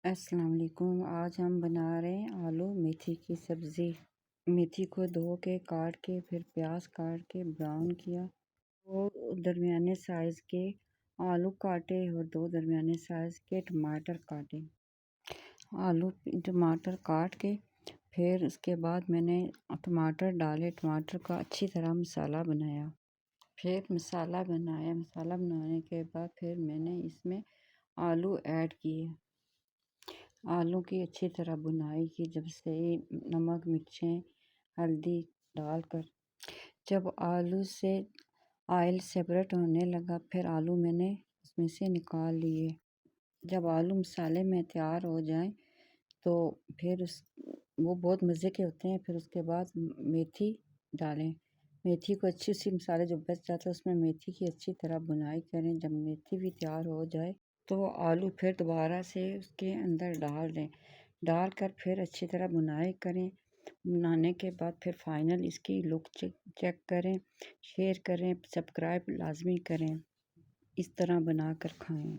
السلام علیکم۔ آج ہم بنا رہے ہیں آلو میتھی کی سبزی۔ میتھی کو دھو کے کاٹ کے پھر پیاز کاٹ کے براؤن کیا اور درمیانے سائز کے آلو کاٹے اور 2 درمیانے سائز کے ٹماٹر کاٹے۔ آلو ٹماٹر کاٹ کے پھر اس کے بعد میں نے ٹماٹر ڈالے، ٹماٹر کا اچھی طرح مسالہ بنایا۔ مسالہ بنانے کے بعد پھر میں نے اس میں آلو ایڈ کیے۔ آلو کی اچھی طرح بنائی کی، جب سے نمک مرچیں ہلدی ڈال کر جب آلو سے آئل سیپریٹ ہونے لگا، پھر آلو میں نے اس میں سے نکال لیے۔ جب آلو مسالے میں تیار ہو جائیں تو پھر وہ بہت مزے کے ہوتے ہیں۔ پھر اس کے بعد میتھی ڈالیں، میتھی کو اچھی سی مسالے جو بچ جاتا ہے اس میں میتھی کی اچھی طرح بنائی کریں۔ جب میتھی بھی تیار ہو جائے تو آلو پھر دوبارہ سے اس کے اندر ڈال دیں، ڈال کر پھر اچھی طرح بنائی کریں۔ بنانے کے بعد پھر فائنل اس کی لک چیک کریں، شیئر کریں، سبسکرائب لازمی کریں۔ اس طرح بنا کر کھائیں۔